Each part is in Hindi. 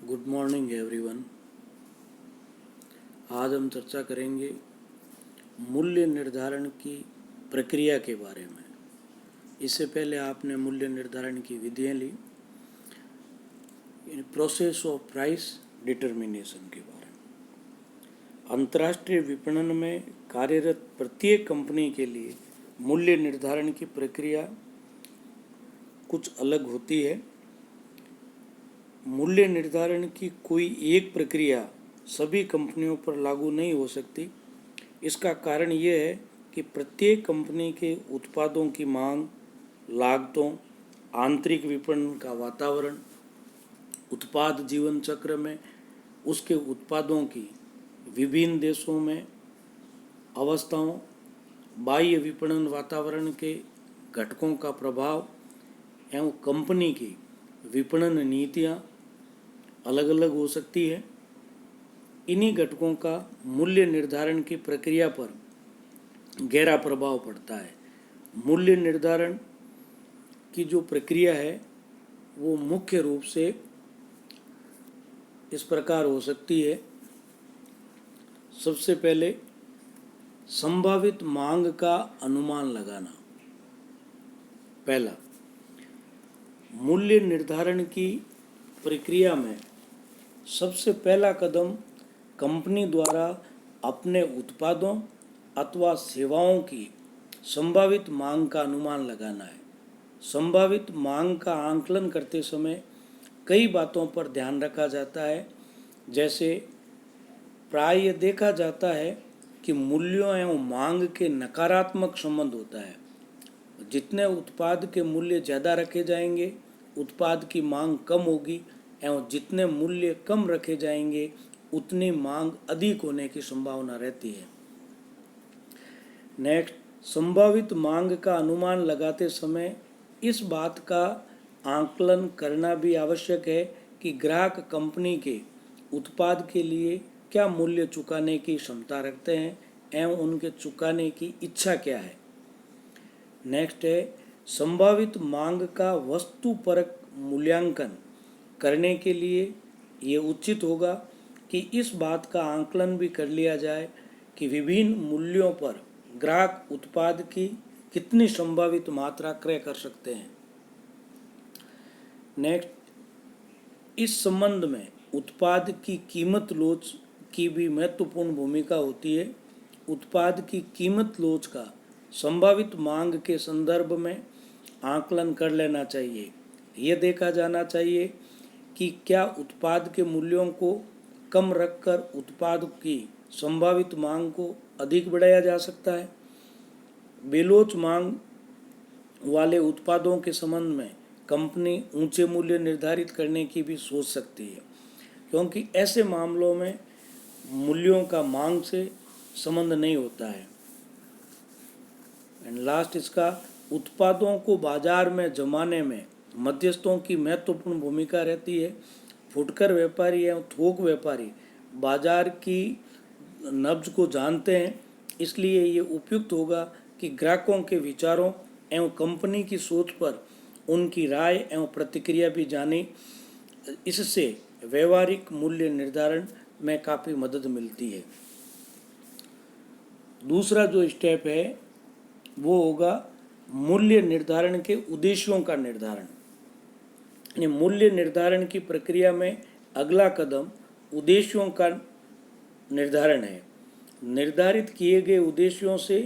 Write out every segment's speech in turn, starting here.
Good morning everyone. आज हम चर्चा करेंगे मूल्य निर्धारण की प्रक्रिया के बारे में। इससे पहले आपने मूल्य निर्धारण की विधियाँ ली, प्रोसेस ऑफ प्राइस डिटर्मिनेशन के बारे में। अंतर्राष्ट्रीय विपणन में कार्यरत प्रत्येक कंपनी के लिए मूल्य निर्धारण की प्रक्रिया कुछ अलग होती है। मूल्य निर्धारण की कोई एक प्रक्रिया सभी कंपनियों पर लागू नहीं हो सकती। इसका कारण यह है कि प्रत्येक कंपनी के उत्पादों की मांग, लागतों, आंतरिक विपणन का वातावरण, उत्पाद जीवन चक्र में उसके उत्पादों की विभिन्न देशों में अवस्थाओं, बाह्य विपणन वातावरण के घटकों का प्रभाव एवं कंपनी की विपणन नीतियाँ अलग अलग हो सकती है। इन्हीं घटकों का मूल्य निर्धारण की प्रक्रिया पर गहरा प्रभाव पड़ता है। मूल्य निर्धारण की जो प्रक्रिया है वो मुख्य रूप से इस प्रकार हो सकती है। सबसे पहले संभावित मांग का अनुमान लगाना। पहला, मूल्य निर्धारण की प्रक्रिया में सबसे पहला कदम कंपनी द्वारा अपने उत्पादों अथवा सेवाओं की संभावित मांग का अनुमान लगाना है। संभावित मांग का आंकलन करते समय कई बातों पर ध्यान रखा जाता है। जैसे प्राय देखा जाता है कि मूल्यों एवं मांग के नकारात्मक संबंध होता है। जितने उत्पाद के मूल्य ज़्यादा रखे जाएंगे, उत्पाद की मांग कम होगी एवं जितने मूल्य कम रखे जाएंगे उतनी मांग अधिक होने की संभावना रहती है। नेक्स्ट, संभावित मांग का अनुमान लगाते समय इस बात का आकलन करना भी आवश्यक है कि ग्राहक कंपनी के उत्पाद के लिए क्या मूल्य चुकाने की क्षमता रखते हैं एवं उनके चुकाने की इच्छा क्या है। नेक्स्ट है, संभावित मांग का वस्तुपरक मूल्यांकन करने के लिए ये उचित होगा कि इस बात का आकलन भी कर लिया जाए कि विभिन्न मूल्यों पर ग्राहक उत्पाद की कितनी संभावित मात्रा क्रय कर सकते हैं। नेक्स्ट, इस संबंध में उत्पाद की कीमत लोच की भी महत्वपूर्ण भूमिका होती है। उत्पाद की कीमत लोच का संभावित मांग के संदर्भ में आकलन कर लेना चाहिए। यह देखा जाना चाहिए कि क्या उत्पाद के मूल्यों को कम रखकर उत्पाद की संभावित मांग को अधिक बढ़ाया जा सकता है। बेलोच मांग वाले उत्पादों के संबंध में कंपनी ऊंचे मूल्य निर्धारित करने की भी सोच सकती है, क्योंकि ऐसे मामलों में मूल्यों का मांग से संबंध नहीं होता है। एंड लास्ट, इसका उत्पादों को बाजार में जमाने में मध्यस्थों की महत्वपूर्ण भूमिका रहती है। फुटकर व्यापारी एवं थोक व्यापारी बाजार की नब्ज को जानते हैं, इसलिए ये उपयुक्त होगा कि ग्राहकों के विचारों एवं कंपनी की सोच पर उनकी राय एवं प्रतिक्रिया भी जानी। इससे व्यवहारिक मूल्य निर्धारण में काफ़ी मदद मिलती है। दूसरा जो स्टेप है वो होगा मूल्य निर्धारण के उद्देश्यों का निर्धारण। यानी मूल्य निर्धारण की प्रक्रिया में अगला कदम उद्देश्यों का निर्धारण है। निर्धारित किए गए उद्देश्यों से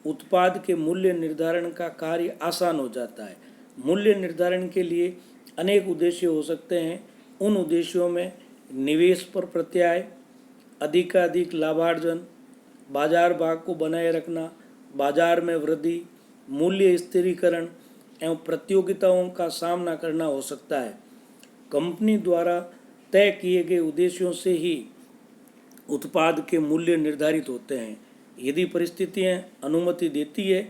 उत्पाद के मूल्य निर्धारण का कार्य आसान हो जाता है। मूल्य निर्धारण के लिए अनेक उद्देश्य हो सकते हैं। उन उद्देश्यों में निवेश पर प्रत्याय, अधिकाधिक लाभार्जन, बाजार भाग को बनाए रखना, बाजार में वृद्धि, मूल्य स्थिरीकरण एवं प्रतियोगिताओं का सामना करना हो सकता है। कंपनी द्वारा तय किए गए उद्देश्यों से ही उत्पाद के मूल्य निर्धारित होते हैं। यदि परिस्थितियां अनुमति देती है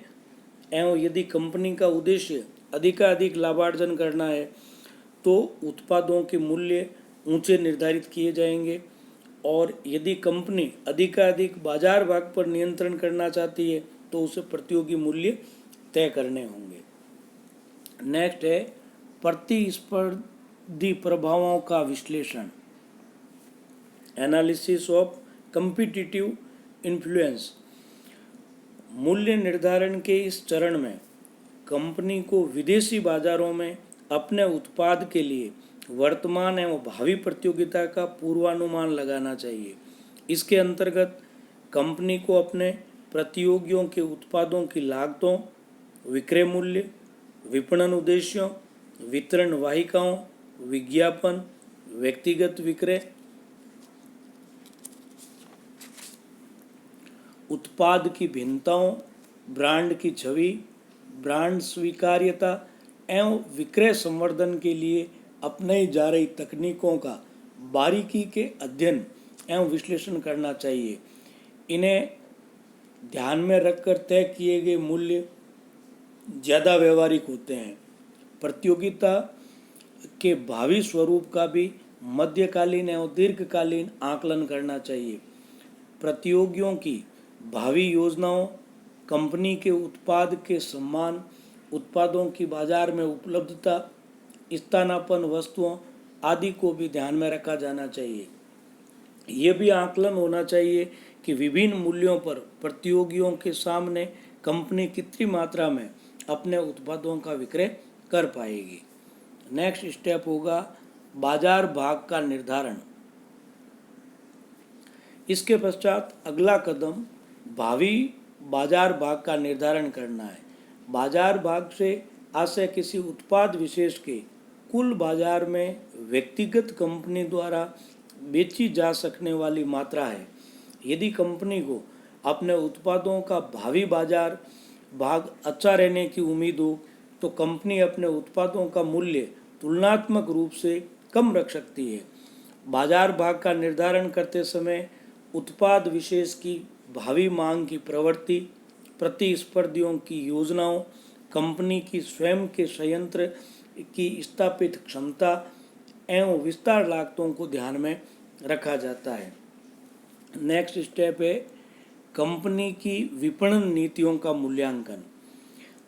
एवं यदि कंपनी का उद्देश्य अधिकाधिक लाभार्जन करना है तो उत्पादों के मूल्य ऊंचे निर्धारित किए जाएंगे, और यदि कंपनी अधिकाधिक बाजार भाग पर नियंत्रण करना चाहती है तो उसे प्रतियोगी मूल्य तय करने होंगे। नेक्स्ट है प्रतिस्पर्धी प्रभावों का विश्लेषण। Analysis of competitive influence. मूल्य निर्धारण के इस चरण में कंपनी को विदेशी बाजारों में अपने उत्पाद के लिए वर्तमान एवं भावी प्रतियोगिता का पूर्वानुमान लगाना चाहिए। इसके अंतर्गत कंपनी को अपने प्रतियोगियों के उत्पादों की लागतों, विक्रय मूल्य, विपणन उद्देश्यों, वितरण वाहिकाओं, विज्ञापन, व्यक्तिगत विक्रय, उत्पाद की भिन्नताओं, ब्रांड की छवि, ब्रांड स्वीकार्यता एवं विक्रय संवर्धन के लिए अपनाई जा रही तकनीकों का बारीकी के अध्ययन एवं विश्लेषण करना चाहिए। इन्हें ध्यान में रखकर तय किए गए मूल्य ज़्यादा व्यवहारिक होते हैं। प्रतियोगिता के भावी स्वरूप का भी मध्यकालीन एवं दीर्घकालीन आकलन करना चाहिए। प्रतियोगियों की भावी योजनाओं, कंपनी के उत्पाद के सम्मान, उत्पादों की बाजार में उपलब्धता, स्थानापन्न वस्तुओं आदि को भी ध्यान में रखा जाना चाहिए। ये भी आकलन होना चाहिए कि विभिन्न मूल्यों पर प्रतियोगियों के सामने कंपनी कितनी मात्रा में अपने उत्पादों का विक्रय कर पाएगी। नेक्स्ट स्टेप होगा बाजार भाग का निर्धारण। इसके पश्चात अगला कदम भावी बाजार भाग का निर्धारण करना है। बाजार भाग से आशय किसी उत्पाद विशेष के कुल बाजार में व्यक्तिगत कंपनी द्वारा बेची जा सकने वाली मात्रा है। यदि कंपनी को अपने उत्पादों का भावी बाजार भाग अच्छा रहने की उम्मीद हो तो कंपनी अपने उत्पादों का मूल्य तुलनात्मक रूप से कम रख सकती है। बाजार भाग का निर्धारण करते समय उत्पाद विशेष की भावी मांग की प्रवृत्ति, प्रतिस्पर्धियों की योजनाओं, कंपनी की स्वयं के संयंत्र की स्थापित क्षमता एवं विस्तार लागतों को ध्यान में रखा जाता है। नेक्स्ट स्टेप है कंपनी की विपणन नीतियों का मूल्यांकन।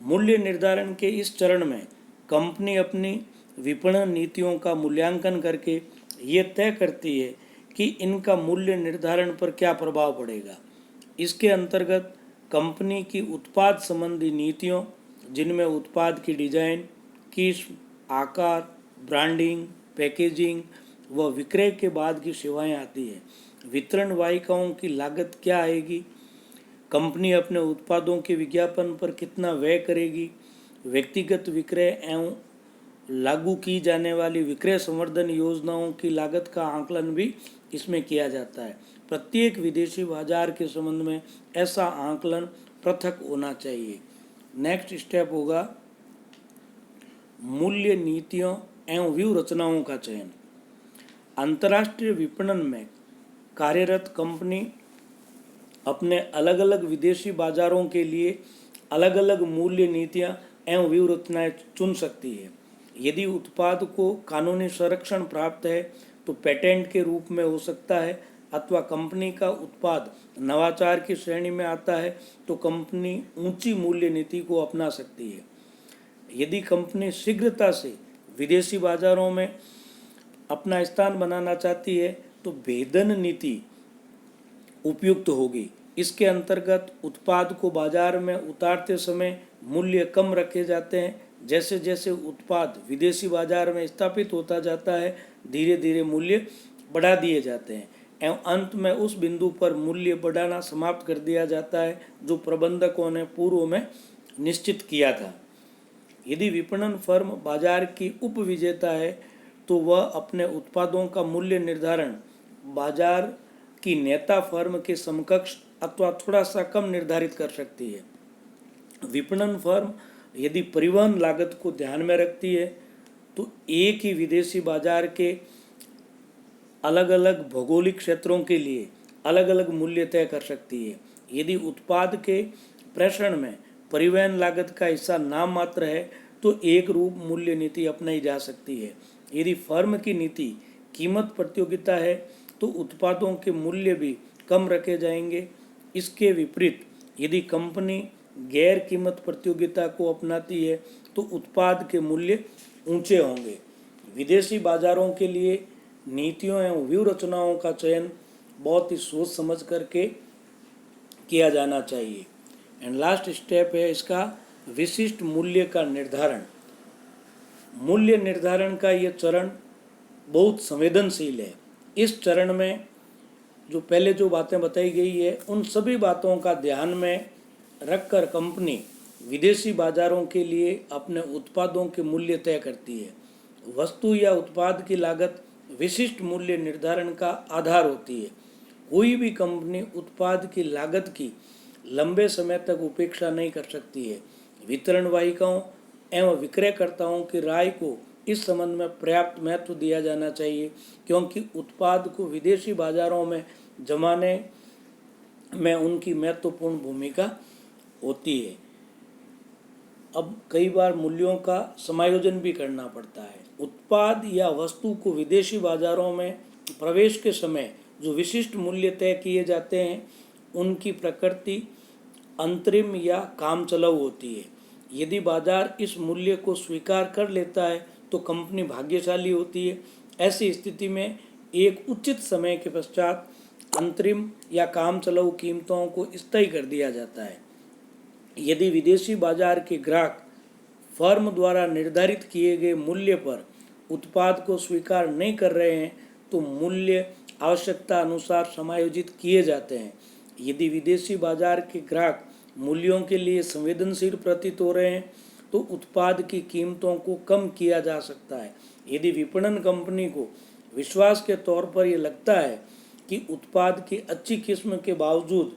मूल्य निर्धारण के इस चरण में कंपनी अपनी विपणन नीतियों का मूल्यांकन करके ये तय करती है कि इनका मूल्य निर्धारण पर क्या प्रभाव पड़ेगा। इसके अंतर्गत कंपनी की उत्पाद संबंधी नीतियों, जिनमें उत्पाद की डिजाइन, किस्म, आकार, ब्रांडिंग, पैकेजिंग व विक्रय के बाद की सेवाएं आती है। वितरण वाहिकाओं की लागत क्या आएगी, कंपनी अपने उत्पादों के विज्ञापन पर कितना व्यय करेगी, व्यक्तिगत विक्रय एवं लागू की जाने वाली विक्रय संवर्धन योजनाओं की लागत का आकलन भी इसमें किया जाता है। प्रत्येक विदेशी बाजार के संबंध में ऐसा आकलन पृथक होना चाहिए। नेक्स्ट स्टेप होगा मूल्य नीतियों एवं व्यूह रचनाओं का चयन। अंतर्राष्ट्रीय विपणन में कार्यरत कंपनी अपने अलग अलग विदेशी बाजारों के लिए अलग अलग मूल्य नीतियां एवं व्यूह रचनाएं चुन सकती है। यदि उत्पाद को कानूनी संरक्षण प्राप्त है तो पेटेंट के रूप में हो सकता है, अथवा कंपनी का उत्पाद नवाचार की श्रेणी में आता है तो कंपनी ऊंची मूल्य नीति को अपना सकती है। यदि कंपनी शीघ्रता से विदेशी बाजारों में अपना स्थान बनाना चाहती है तो भेदन नीति उपयुक्त होगी। इसके अंतर्गत उत्पाद को बाजार में उतारते समय मूल्य कम रखे जाते हैं। जैसे जैसे उत्पाद विदेशी बाजार में स्थापित होता जाता है, धीरे धीरे मूल्य बढ़ा दिए जाते हैं एवं अंत में उस बिंदु पर मूल्य बढ़ाना समाप्त कर दिया जाता है जो प्रबंधकों ने पूर्व में निश्चित किया था। यदि विपणन फर्म बाजार की उप विजेता है तो वह अपने उत्पादों का मूल्य निर्धारण बाजार की नेता फर्म के समकक्ष अथवा थोड़ा सा कम निर्धारित कर सकती है। विपणन फर्म यदि परिवहन लागत को ध्यान में रखती है तो एक ही विदेशी बाजार के अलग अलग भौगोलिक क्षेत्रों के लिए अलग अलग मूल्य तय कर सकती है। यदि उत्पाद के प्रेषण में परिवहन लागत का हिस्सा नाम मात्र है तो एक रूप मूल्य नीति अपनाई जा सकती है। यदि फर्म की नीति कीमत प्रतियोगिता है तो उत्पादों के मूल्य भी कम रखे जाएंगे। इसके विपरीत यदि कंपनी गैर कीमत प्रतियोगिता को अपनाती है तो उत्पाद के मूल्य ऊंचे होंगे। विदेशी बाजारों के लिए नीतियों एवं व्यूहरचनाओं का चयन बहुत ही सोच समझ करके किया जाना चाहिए। एंड लास्ट स्टेप है इसका विशिष्ट मूल्य का निर्धारण। मूल्य निर्धारण का ये चरण बहुत संवेदनशील है। इस चरण में जो पहले जो बातें बताई गई है उन सभी बातों का ध्यान में रखकर कंपनी विदेशी बाजारों के लिए अपने उत्पादों के मूल्य तय करती है। वस्तु या उत्पाद की लागत विशिष्ट मूल्य निर्धारण का आधार होती है। कोई भी कंपनी उत्पाद की लागत की लंबे समय तक उपेक्षा नहीं कर सकती है। वितरण वाहिकाओं एवं विक्रयकर्ताओं की राय को इस संबंध में पर्याप्त महत्व दिया जाना चाहिए, क्योंकि उत्पाद को विदेशी बाजारों में जमाने में उनकी महत्वपूर्ण भूमिका होती है। अब कई बार मूल्यों का समायोजन भी करना पड़ता है। उत्पाद या वस्तु को विदेशी बाजारों में प्रवेश के समय जो विशिष्ट मूल्य तय किए जाते हैं उनकी प्रकृति अंतरिम या कामचलाऊ होती है। यदि बाजार इस मूल्य को स्वीकार कर लेता है तो कंपनी भाग्यशाली होती है। ऐसी स्थिति में एक उचित समय के पश्चात अंतरिम या कामचलाऊ कीमतों को स्थायी कर दिया जाता है। यदि विदेशी बाजार के ग्राहक फर्म द्वारा निर्धारित किए गए मूल्य पर उत्पाद को स्वीकार नहीं कर रहे हैं तो मूल्य आवश्यकता अनुसार समायोजित किए जाते हैं। यदि विदेशी बाजार के ग्राहक मूल्यों के लिए संवेदनशील प्रतीत हो रहे हैं तो उत्पाद की कीमतों को कम किया जा सकता है। यदि विपणन कंपनी को विश्वास के तौर पर यह लगता है कि उत्पाद की अच्छी किस्म के बावजूद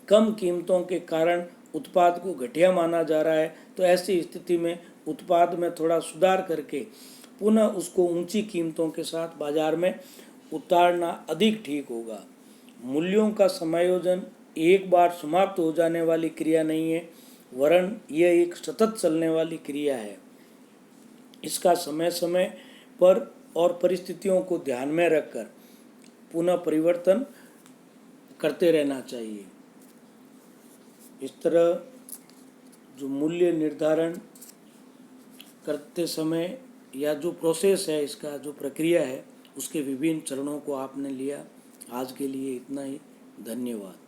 कम कीमतों के कारण उत्पाद को घटिया माना जा रहा है तो ऐसी स्थिति में उत्पाद में थोड़ा सुधार करके पुनः उसको ऊंची कीमतों के साथ बाजार में उतारना अधिक ठीक होगा। मूल्यों का समायोजन एक बार समाप्त हो जाने वाली क्रिया नहीं है, वरन यह एक सतत चलने वाली क्रिया है। इसका समय समय पर और परिस्थितियों को ध्यान में रखकर पुनः परिवर्तन करते रहना चाहिए। इस तरह जो मूल्य निर्धारण करते समय या जो प्रोसेस है, इसका जो प्रक्रिया है, उसके विभिन्न चरणों को आपने लिया। आज के लिए इतना ही। धन्यवाद।